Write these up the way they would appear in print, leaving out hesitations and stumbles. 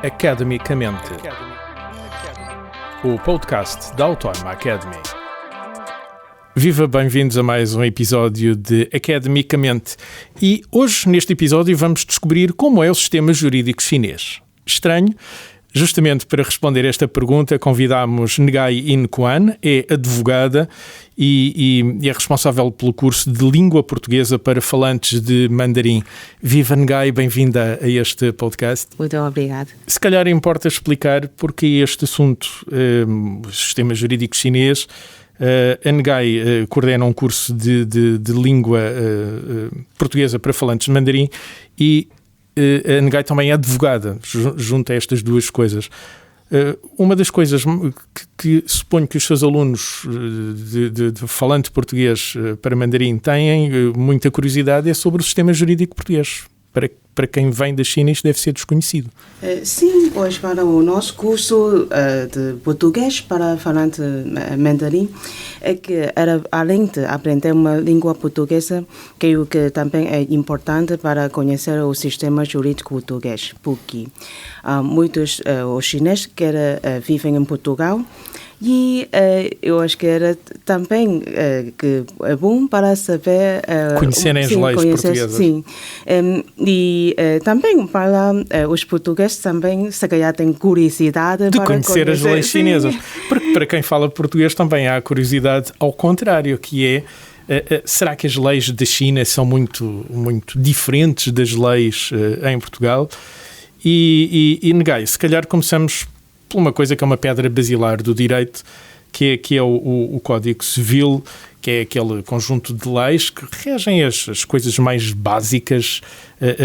Academicamente, o podcast da Autónoma Academy. Viva, bem-vindos a mais um episódio de Academicamente. E hoje, neste episódio, vamos descobrir como é o sistema jurídico chinês. Estranho? Justamente para responder esta pergunta, convidámos Ngai In Kuan, é advogada e é responsável pelo curso de língua portuguesa para falantes de mandarim. Viva, Ngai, bem-vinda a este podcast. Muito obrigada. Se calhar importa explicar porque este assunto, o sistema jurídico chinês. A Ngai coordena um curso de língua portuguesa para falantes de mandarim e a Ngai também é advogada, junto a estas duas coisas. Uma das coisas que suponho que os seus alunos de falante português para mandarim têm muita curiosidade é sobre o sistema jurídico português. Para quem vem da China, isto deve ser desconhecido. Sim, pois para o nosso curso de português para falante mandarim, é que além de aprender uma língua portuguesa, creio que também é importante para conhecer o sistema jurídico português, porque muitos os chineses que vivem em Portugal. E eu acho que era também que é bom para saber... conhecerem as leis portuguesas. Sim. E também para os portugueses também, se calhar, têm curiosidade de para conhecer as leis chinesas. Porque para quem fala português também há curiosidade ao contrário, que é... será que as leis da China são muito diferentes das leis em Portugal? E Ngai, se calhar começamos por uma coisa que é uma pedra basilar do direito, que é o Código Civil, que é aquele conjunto de leis que regem as coisas mais básicas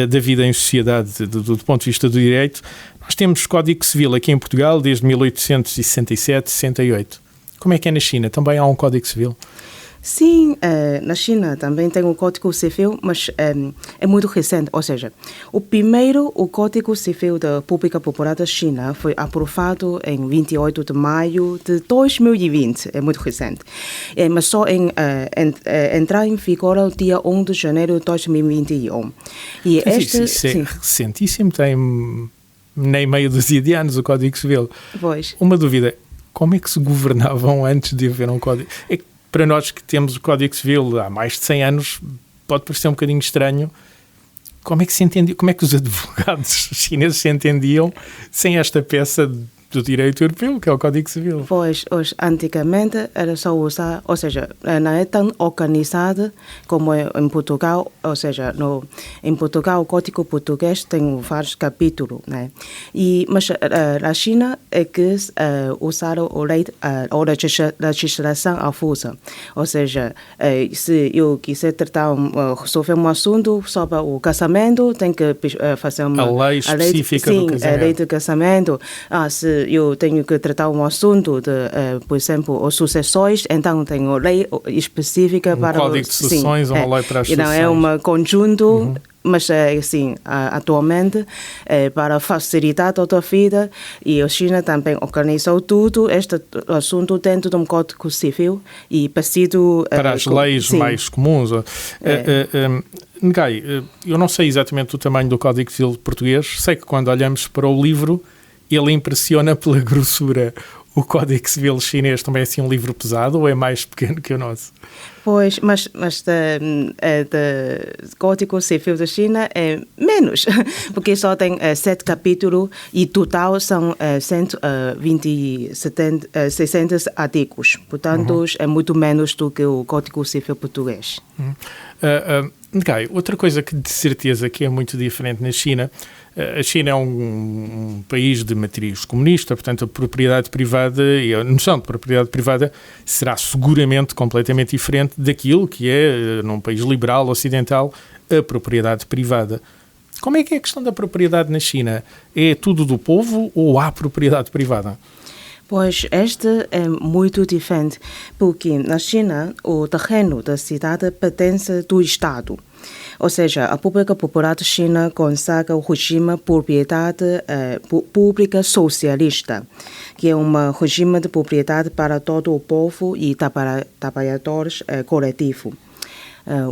da vida em sociedade do ponto de vista do direito. Nós temos Código Civil aqui em Portugal desde 1867, 68. Como é que é na China? Também há um Código Civil? Sim, na China também tem o Código Civil, mas é muito recente. Ou seja, o Código Civil da República Popular da China foi aprovado em 28 de maio de 2020. É muito recente. Mas só entrar em vigor no dia 1 de janeiro de 2021. E isso é recentíssimo, tem nem meia dúzia de anos o Código Civil. Pois. Uma dúvida, como é que se governavam antes de haver um Código? Para nós que temos o Código Civil há mais de 100 anos, pode parecer um bocadinho estranho. Como é que se entendia? Como é que os advogados chineses se entendiam sem esta peça do direito europeu, que é o Código Civil? Pois, antigamente era só usar, ou seja, não é tão organizado como em Portugal, ou seja, em Portugal o Código Português tem vários capítulos, né? Mas na China é que usaram a legislação avulsa, ou seja, se eu quiser resolver um assunto sobre o casamento, tem que fazer a lei específica do casamento. Sim, a lei do casamento. Se eu tenho que tratar um assunto de, por exemplo, as sucessões, então tenho lei específica para... Um código de sucessões ou uma lei para as sucessões. E não é um conjunto, mas assim, atualmente, para facilitar toda a vida, e a China também organizou tudo este assunto dentro de um Código Civil e parecido... Para as leis mais comuns. Ngai, eu não sei exatamente o tamanho do Código Civil português, sei que quando olhamos para o livro ele impressiona pela grossura. O Código Civil chinês também é assim um livro pesado ou é mais pequeno que o nosso? Pois, mas o Código Civil da China é menos, porque só tem 7 capítulos e total são 600 artigos. Portanto, é muito menos do que o Código Civil português. Ngai, outra coisa que de certeza que é muito diferente na China, a China é um país de matriz comunista, portanto a propriedade privada e a noção de propriedade privada será seguramente completamente diferente daquilo que é, num país liberal ocidental, a propriedade privada. Como é que é a questão da propriedade na China? É tudo do povo ou há propriedade privada? Pois este é muito diferente, porque na China o terreno da cidade pertence do Estado. Ou seja, a República Popular da China consagra o regime de propriedade pública socialista, que é um regime de propriedade para todo o povo e trabalhadores coletivo.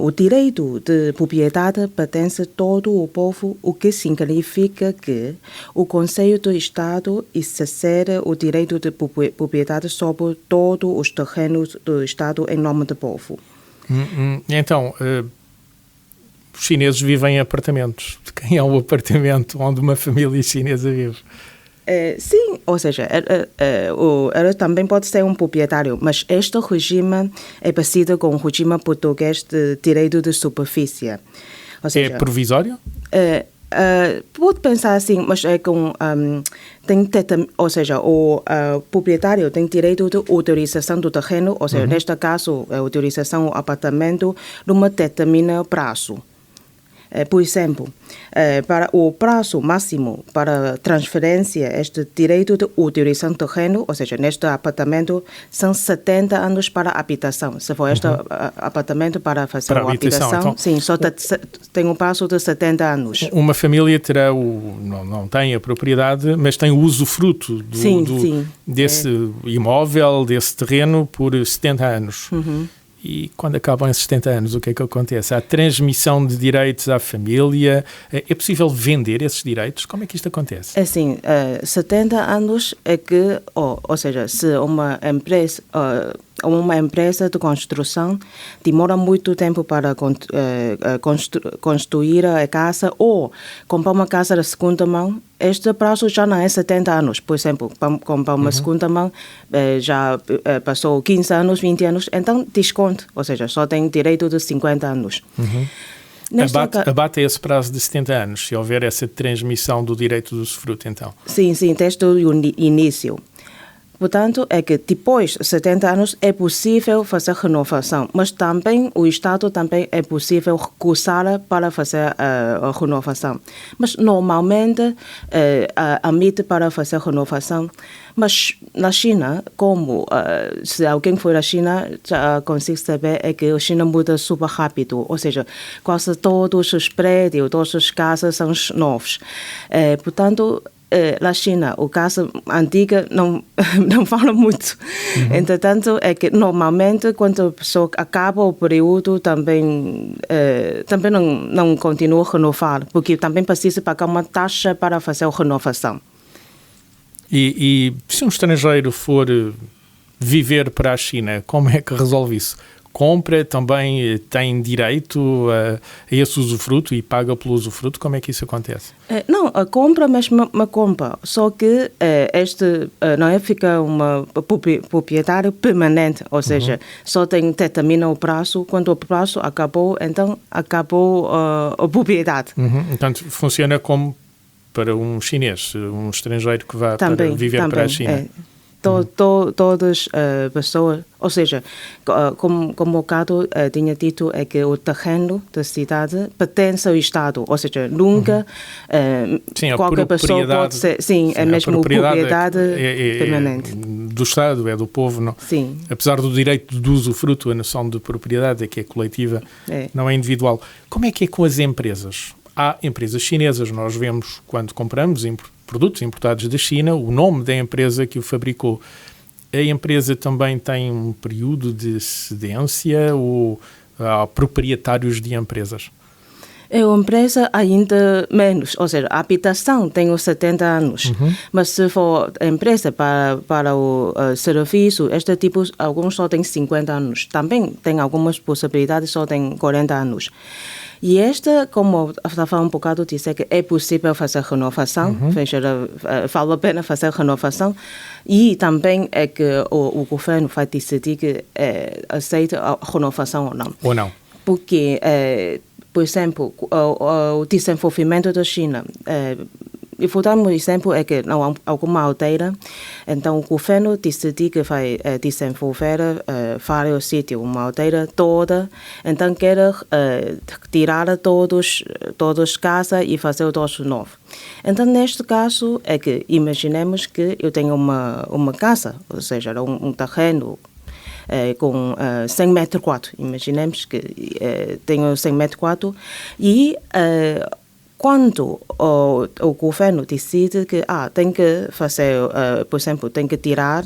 O direito de propriedade pertence a todo o povo, o que significa que o Conselho do Estado exerce o direito de propriedade sobre todos os terrenos do Estado em nome do povo. Então, os chineses vivem em apartamentos. De quem é o apartamento onde uma família chinesa vive? Sim, ou seja, ela também pode ser um proprietário, mas este regime é parecido com o regime português de direito de superfície. Ou seja, é provisório? Pode pensar assim, mas é com... ou seja, o proprietário tem direito de utilização do terreno, ou seja, neste caso, a utilização do apartamento numa determinado prazo. Por exemplo, para o prazo máximo para transferência, este direito de utilização do terreno, ou seja, neste apartamento, são 70 anos para a habitação. Se for este apartamento para fazer para uma habitação, então, sim, só tem um prazo de 70 anos. Uma família terá não tem a propriedade, mas tem o usufruto desse imóvel, desse terreno por 70 anos. E quando acabam esses 70 anos, o que é que acontece? Há transmissão de direitos à família? É possível vender esses direitos? Como é que isto acontece? É assim, 70 anos é que, ou seja, se uma empresa de construção demora muito tempo para construir a casa ou comprar uma casa de segunda mão, este prazo já não é 70 anos. Por exemplo, comprar uma segunda mão já passou 15 anos, 20 anos, então desconto, ou seja, só tem direito de 50 anos. Abate esse prazo de 70 anos, se houver essa transmissão do direito do usufruto, então? Sim, desde o início. Portanto, é que depois de 70 anos é possível fazer renovação, mas também o Estado também é possível recusar para fazer a renovação. Mas normalmente admite para fazer renovação. Mas na China, como se alguém for à China, já consigo saber é que a China muda super rápido, ou seja, quase todos os prédios, todas as casas são novos. Portanto, na China, o caso antigo não fala muito. Entretanto, é que normalmente quando a pessoa acaba o período também não continua a renovar, porque também precisa pagar uma taxa para fazer a renovação. E se um estrangeiro for viver para a China, como é que resolve isso? Compra, também tem direito a esse usufruto e paga pelo usufruto? Como é que isso acontece? Não, a compra mesmo uma compra, só que este não é ficar um proprietário permanente, ou seja, só termina o prazo, quando o prazo acabou, então acabou a propriedade. Então funciona como para um chinês, um estrangeiro que vá para viver para a China. Todas as pessoas, ou seja, como o Cado tinha dito, é que o terreno da cidade pertence ao Estado, ou seja, nunca qualquer pessoa pode ser, é mesmo propriedade permanente. Do Estado, é do povo, não? Sim. Apesar do direito de usufruto, a noção de propriedade é que é coletiva, não é individual. Como é que é com as empresas? Há empresas chinesas, nós vemos quando compramos produtos importados da China, o nome da empresa que o fabricou. A empresa também tem um período de cedência ou há proprietários de empresas? A empresa ainda menos, ou seja, a habitação tem os 70 anos, mas se for a empresa para o serviço, este tipo, alguns só tem 50 anos. Também tem algumas possibilidades, só tem 40 anos. E como estava um bocado dizer que é possível fazer renovação, vale a pena fazer renovação, e também é que o governo vai decidir que aceita a renovação ou não. Ou não. Porque, por exemplo, o desenvolvimento da China, e vou dar um exemplo, é que não há alguma aldeia, então o governo decidiu que vai desenvolver vários sítios, uma aldeia toda, então quer tirar todas as casas e fazer todos novo. Então, neste caso, é que imaginemos que eu tenho uma casa, ou seja, um terreno com 100 metros quadrados. Imaginemos que tenho 100 metros quadrados e quando o governo decide que tem que fazer, por exemplo, tem que tirar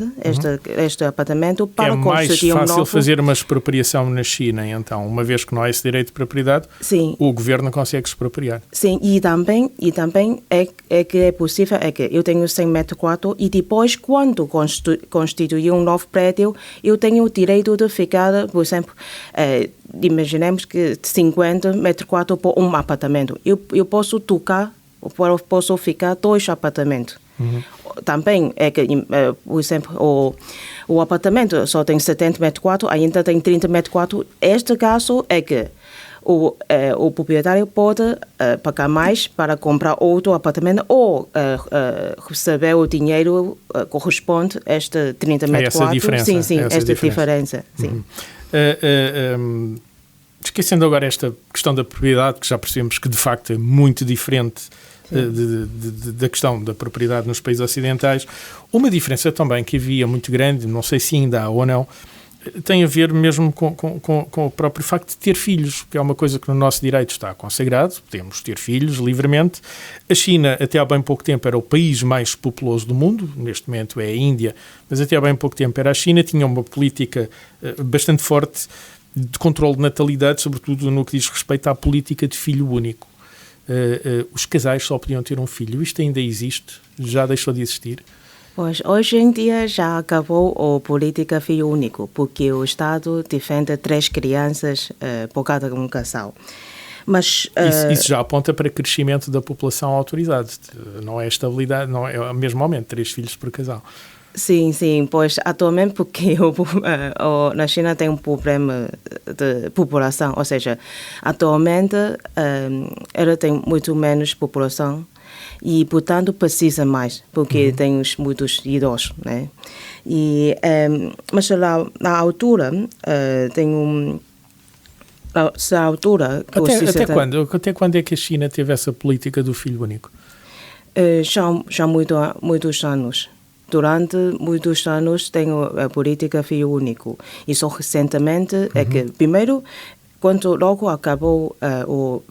este apartamento para construir um novo... É mais fácil fazer uma expropriação na China, então, uma vez que não há esse direito de propriedade, sim, o governo consegue expropriar. Sim, e também é que é possível, é que eu tenho 100 metros quadrados e depois, quando constituir um novo prédio, eu tenho o direito de ficar, por exemplo, imaginemos que 50 metros quadrados por um apartamento. Eu posso tocar, posso ficar 2 apartamentos. Também é que, por exemplo, o apartamento só tem 70 metros quadrados, ainda tem 30 metros quadrados. Este caso é que o proprietário pode pagar mais para comprar outro apartamento ou receber o dinheiro corresponde a este 30 metros quadrados. Sim, esta diferença. Sim. Esquecendo agora esta questão da propriedade, que já percebemos que de facto é muito diferente da questão da propriedade nos países ocidentais, uma diferença também que havia muito grande, não sei se ainda há ou não, tem a ver mesmo com o próprio facto de ter filhos, que é uma coisa que no nosso direito está consagrado, podemos ter filhos livremente. A China, até há bem pouco tempo, era o país mais populoso do mundo, neste momento é a Índia, mas até há bem pouco tempo era a China, tinha uma política bastante forte de controle de natalidade, sobretudo no que diz respeito à política de filho único. Os casais só podiam ter um filho. Isto ainda existe? Já deixou de existir? Pois, hoje em dia já acabou a política filho único, porque o Estado defende 3 crianças por cada um casal. Mas, isso já aponta para crescimento da população autorizada. Não é estabilidade, não é o mesmo aumento, 3 filhos por casal. Sim, pois atualmente porque na China tem um problema de população, ou seja, atualmente ela tem muito menos população e, portanto, precisa mais, porque tem muitos idosos, né? Mas na altura tem essa altura... Até quando é que a China teve essa política do filho único? Já muitos anos. Durante muitos anos tem a política filho único. E só recentemente é que, primeiro, quando logo acabou a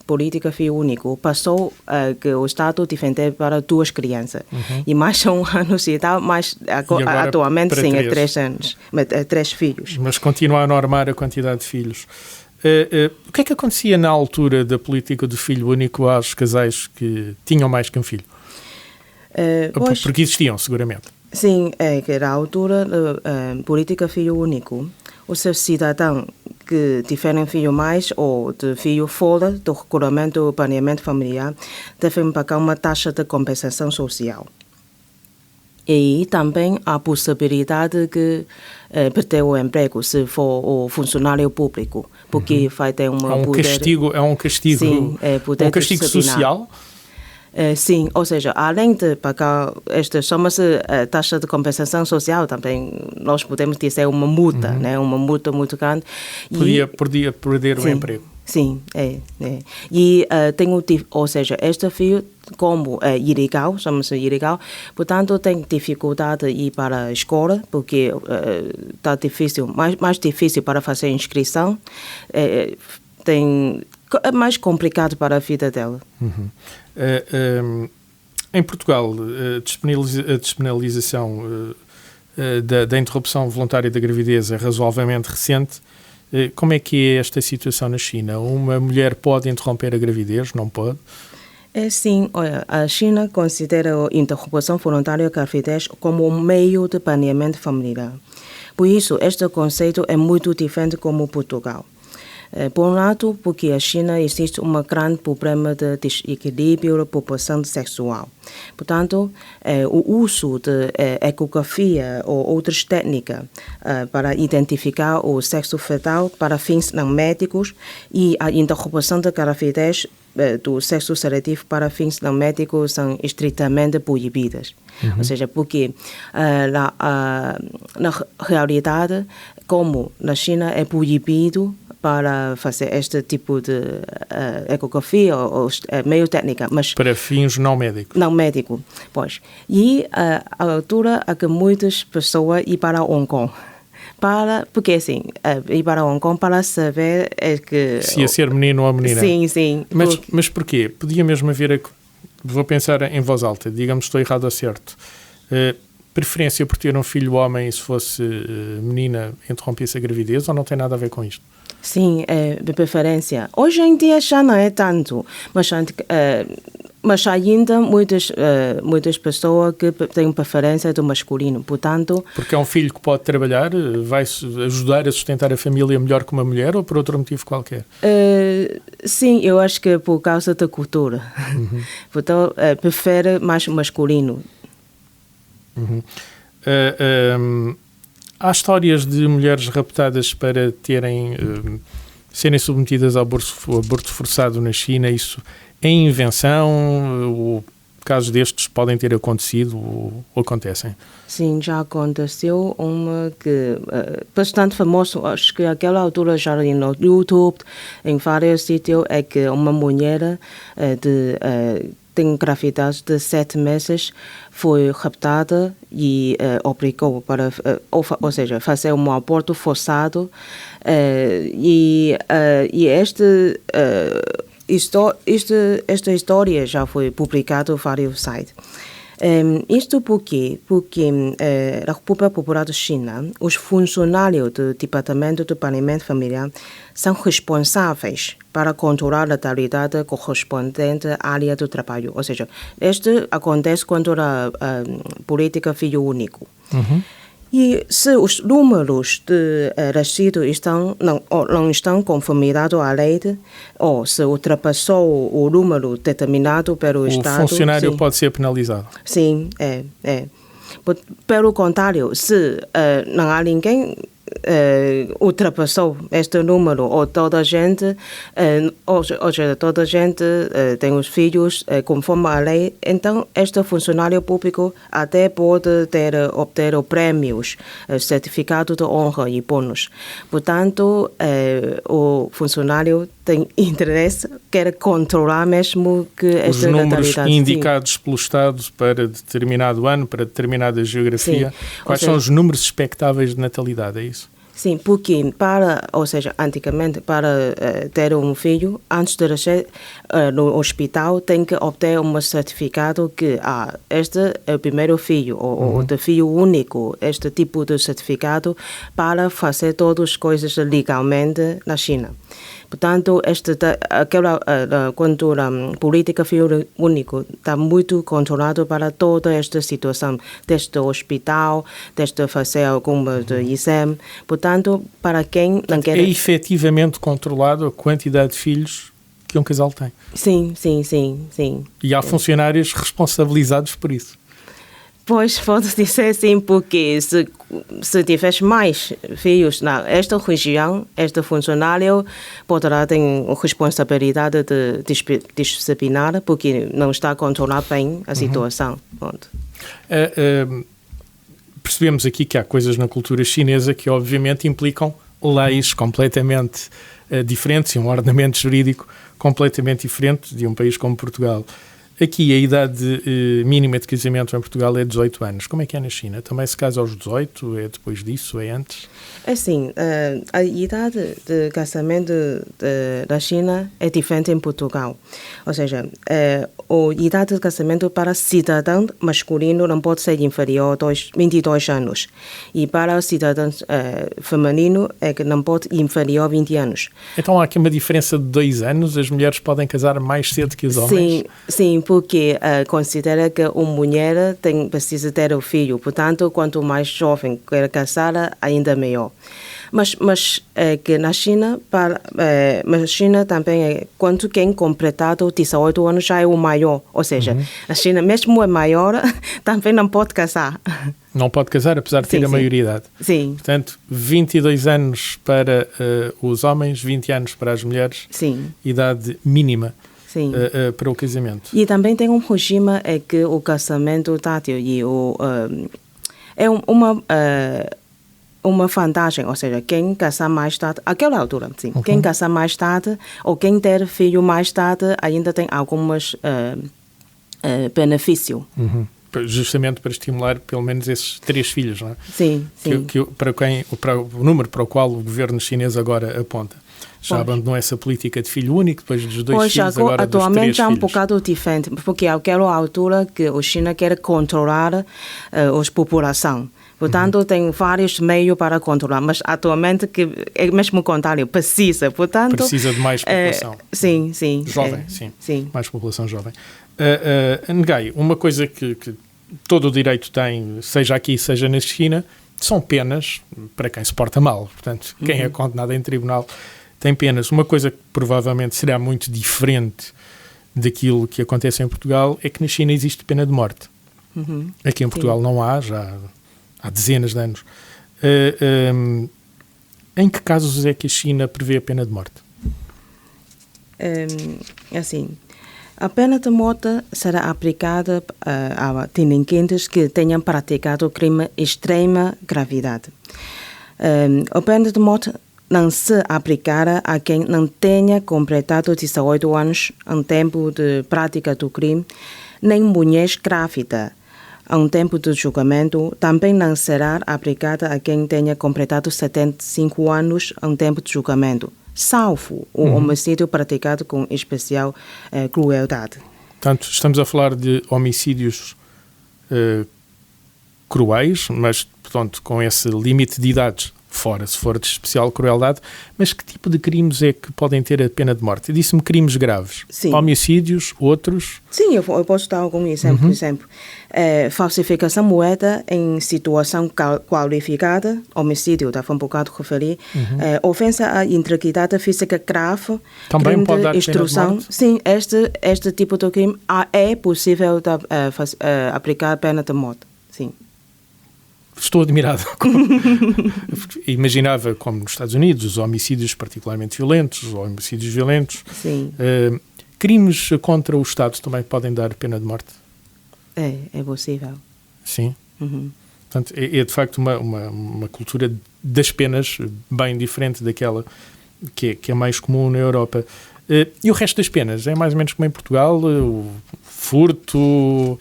política filho único, passou que o Estado defender para 2 crianças. E mais um ano e tal, mas atualmente sim, 3 anos, 3 filhos. Mas continua a normar a quantidade de filhos. O que é que acontecia na altura da política do filho único aos casais que tinham mais que um filho? Porque existiam, seguramente. Sim, é que na altura da política filho único, os cidadãos que tiverem filho mais ou de filho fora do regulamento do planeamento familiar devem pagar uma taxa de compensação social. E também há a possibilidade de perder o emprego se for o funcionário público, porque vai ter um castigo. Sim, um castigo social? Sim, ou seja, além de pagar esta chama-se taxa de compensação social, também nós podemos dizer uma multa, né? Uma multa muito grande. Podia perder o emprego. Sim, E ou seja, este filho, como é ilegal, chama-se ilegal, portanto tem dificuldade de ir para a escola, porque está difícil, mais difícil para fazer inscrição, é mais complicado para a vida dela. Em Portugal, a despenalização da interrupção voluntária da gravidez é razoavelmente recente. Como é que é esta situação na China? Uma mulher pode interromper a gravidez? Não pode? Sim, olha, a China considera a interrupção voluntária da gravidez como um meio de planeamento familiar. Por isso, este conceito é muito diferente como Portugal. Por um lado, porque a China existe um grande problema de desequilíbrio da população sexual. Portanto, o uso de ecografia ou outras técnicas para identificar o sexo fetal para fins não médicos e a interrupção da gravidez do sexo seletivo para fins não médicos são estritamente proibidas. Ou seja, porque na realidade, como na China é proibido para fazer este tipo de ecografia ou meio técnica, mas para fins não médicos. Não médico, pois. E a altura a que muitas pessoas ir para Hong Kong Porque assim, ir para Hong Kong para saber é que... Se ia ser menino ou menina. Sim, sim. Mas porquê? Podia mesmo haver, vou pensar em voz alta, digamos que estou errado ou certo, preferência por ter um filho homem e se fosse menina interrompia-se a gravidez ou não tem nada a ver com isto? Sim, de preferência. Hoje em dia já não é tanto, mas ainda muitas pessoas que têm preferência do masculino, portanto... Porque é um filho que pode trabalhar, vai ajudar a sustentar a família melhor que uma mulher ou por outro motivo qualquer? Sim, eu acho que por causa da cultura. Portanto, prefere mais masculino. Há histórias de mulheres raptadas para serem submetidas ao aborto forçado na China. Isso é invenção? Casos destes podem ter acontecido ou acontecem? Sim, já aconteceu uma que bastante famosa, acho que naquela altura já no YouTube, em vários sítios, é que uma mulher tem gravidez de 7 meses, foi raptada e obrigou para, ou seja, fazer um aborto forçado. Esta história já foi publicada em vários sites. Isto porque na República Popular da China, os funcionários do Departamento do Planeamento Familiar são responsáveis para controlar a natalidade correspondente à área do trabalho. Ou seja, isto acontece quando a política filho único. E se os números de nascidos não estão conformidade à lei, ou se ultrapassou o número determinado pelo Estado... O funcionário pode ser penalizado. Sim, é. Pelo contrário, se não há ninguém ultrapassou este número, ou toda a gente, tem os filhos conforme a lei, então este funcionário público até pode obter prêmios, certificado de honra e bônus. Portanto, o funcionário tem interesse, quer controlar mesmo que esta natalidade... Os números indicados pelo Estado para determinado ano, para determinada geografia, quais são os números expectáveis de natalidade, é isso? Sim, porque antigamente, para ter um filho, antes de nascer no hospital, tem que obter um certificado que este é o primeiro filho, ou de filho único, este tipo de certificado, para fazer todas as coisas legalmente na China. Portanto, quando a política filho único está muito controlado para toda esta situação, desde o hospital, desde fazer algum exame. Portanto, para quem não quer... É efetivamente controlado a quantidade de filhos que um casal tem. Sim. E há funcionários responsabilizados por isso. Pois, pode dizer sim, porque se tiveres mais filhos nesta região, este funcionário poderá ter responsabilidade de disciplinar, porque não está a controlar bem a situação. Percebemos aqui que há coisas na cultura chinesa que obviamente implicam leis completamente diferentes e um ordenamento jurídico completamente diferente de um país como Portugal. Aqui a idade mínima de casamento em Portugal é 18 anos. Como é que é na China? Também se casa aos 18? É depois disso? É antes? Assim, a idade de casamento da China é diferente em Portugal. Ou seja, a idade de casamento para cidadão masculino não pode ser inferior a 22 anos. E para cidadão feminino é que não pode inferior a 20 anos. Então há aqui uma diferença de 2 anos? As mulheres podem casar mais cedo que os homens? Sim, porque considera que uma mulher precisa ter o filho. Portanto, quanto mais jovem quer casar, ainda melhor. Mas que na China, mas a China também quando quem completado 18 anos já é o maior. Ou seja, a China mesmo é maior, também não pode casar. Não pode casar, apesar de ter a maioridade. Sim. Portanto, 22 anos para os homens, 20 anos para as mulheres. Sim. Idade mínima. Sim. Para o casamento. E também tem um regime que o casamento tátil e é uma vantagem, ou seja, quem casar mais tarde, àquela altura, sim, quem casar mais tarde ou quem ter filho mais tarde ainda tem alguns benefícios. justamente para estimular pelo menos esses 3 filhos, não é? Sim, sim. Para o número para o qual o governo chinês agora aponta. Já abandonou essa política de filho único, depois dos 2 filhos, agora dos 3 filhos. Atualmente é um bocado diferente, porque àquela altura que a China quer controlar a população. Portanto, tem vários meios para controlar, mas atualmente que é mesmo o contrário, precisa. Portanto, precisa de mais população. Sim, sim. Jovem, sim. Mais população jovem. Ngai, uma coisa que todo o direito tem, seja aqui, seja na China, são penas para quem se porta mal. Portanto, quem é condenado em tribunal tem penas. Uma coisa que provavelmente será muito diferente daquilo que acontece em Portugal é que na China existe pena de morte. Aqui em Portugal não há, já há dezenas de anos. Em que casos é que a China prevê a pena de morte? Assim, a pena de morte será aplicada a delinquentes que tenham praticado crime de extrema gravidade. A pena de morte não se aplicará a quem não tenha completado 18 anos em tempo de prática do crime, nem mulheres grávidas. Em tempo de julgamento, também não será aplicada a quem tenha completado 75 anos em tempo de julgamento, salvo o homicídio praticado com especial crueldade. Portanto, estamos a falar de homicídios cruéis, mas, portanto, com esse limite de idades fora, se for de especial crueldade, mas que tipo de crimes é que podem ter a pena de morte? Disse-me crimes graves. Sim. Homicídios, outros? Sim, eu posso dar algum exemplo. Por exemplo, falsificação de moeda em situação qualificada, homicídio, estava um bocado a referir, ofensa à integridade física grave, também crime pode dar de extorsão. Pena de morte? Sim, este tipo de crime é possível aplicar pena de morte. Sim. Estou admirado. Imaginava, como nos Estados Unidos, os homicídios particularmente violentos, os homicídios violentos. Sim. Crimes contra o Estado também podem dar pena de morte? É possível. Sim. Portanto, é de facto uma cultura das penas bem diferente daquela que é mais comum na Europa. E o resto das penas? É mais ou menos como em Portugal? O furto...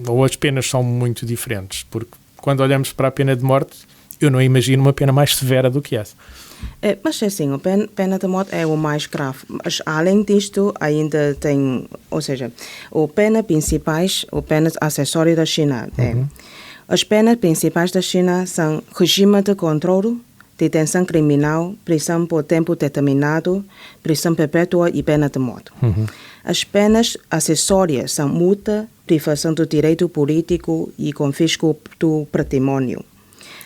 ou as penas são muito diferentes? Porque quando olhamos para a pena de morte, eu não imagino uma pena mais severa do que essa. Mas assim, a pena de morte é o mais grave. Mas além disto, ainda tem, ou seja, as penas acessórias da China. As penas principais da China são regime de controle, detenção criminal, prisão por tempo determinado, prisão perpétua e pena de morte. As penas acessórias são multa, privação do direito político e confisco do património.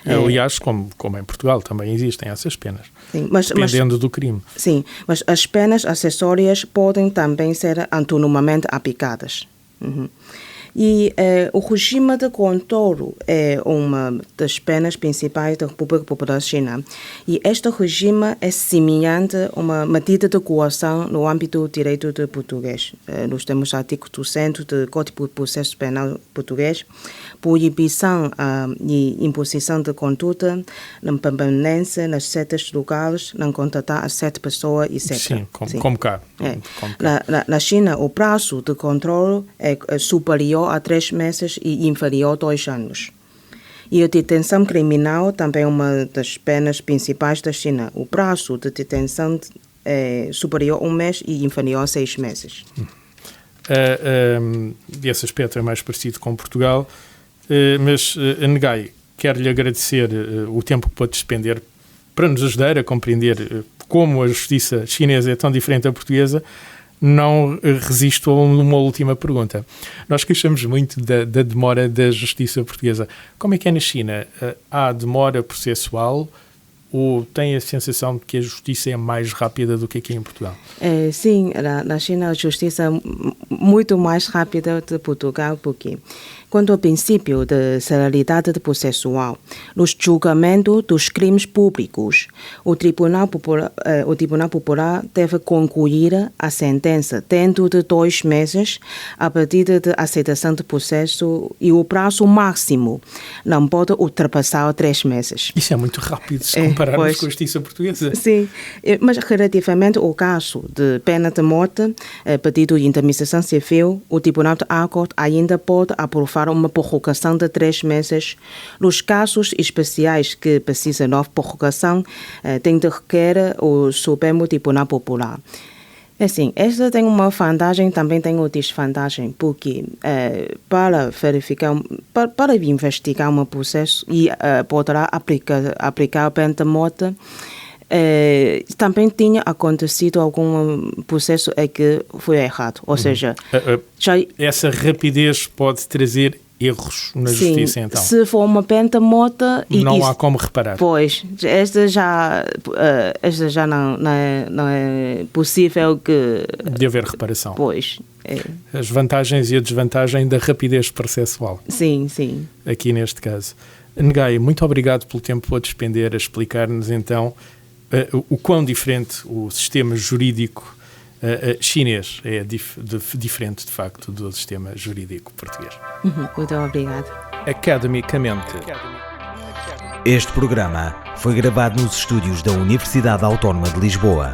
Aliás, como em Portugal, também existem essas penas, sim, dependendo do crime. Sim, mas as penas acessórias podem também ser autonomamente aplicadas. E o regime de controle é uma das penas principais da República Popular da China. E este regime é semelhante a uma medida de coação no âmbito do direito de português. Nós temos o artigo 200 do Código de Processo Penal português, proibição e imposição de conduta, não permanência nas sedes locais, não contratar a 7 pessoas, etc. Sim, como cá. Como cá. Na China, o prazo de controle é superior a 3 meses e inferior a 2 anos. E a detenção criminal também é uma das penas principais da China. O prazo de detenção é superior a 1 mês e inferior a 6 meses. Esse aspecto é mais parecido com Portugal, mas Ngai, quero-lhe agradecer o tempo que pôde despender para nos ajudar a compreender como a justiça chinesa é tão diferente da portuguesa. Não resisto a uma última pergunta. Nós queixamos muito da demora da justiça portuguesa. Como é que é na China? Há demora processual ou tem a sensação de que a justiça é mais rápida do que aqui em Portugal? Sim, na China a justiça é muito mais rápida do que Portugal, porque quanto ao princípio de celeridade processual, nos julgamentos dos crimes públicos, o Tribunal Popular deve concluir a sentença dentro de 2 meses a partir de aceitação do processo e o prazo máximo não pode ultrapassar 3 meses. Isso é muito rápido se comparar compararmos com a justiça portuguesa. Sim, mas relativamente ao caso de pena de morte, pedido de indemnização civil, o Tribunal de Águas ainda pode aprovar uma prorrogação de 3 meses. Nos casos especiais que precisam de nova prorrogação, tem de requerer o Supremo Tribunal Popular. Assim, esta tem uma vantagem, também tem uma desvantagem, porque para verificar, para investigar um processo e poderá aplicar a pena de morte, também tinha acontecido algum processo que foi errado, ou seja... Essa rapidez pode trazer erros na justiça, então. Se for uma pena de morte... Não há como reparar. Pois, esta já não é possível de haver reparação. Pois. As vantagens e a desvantagem da rapidez processual. Sim, sim. Aqui neste caso. Ngaia, muito obrigado pelo tempo a despender a explicar-nos, então, o quão diferente o sistema jurídico chinês é diferente, de facto, do sistema jurídico português. Muito obrigado. Academicamente. Este programa foi gravado nos estúdios da Universidade Autónoma de Lisboa.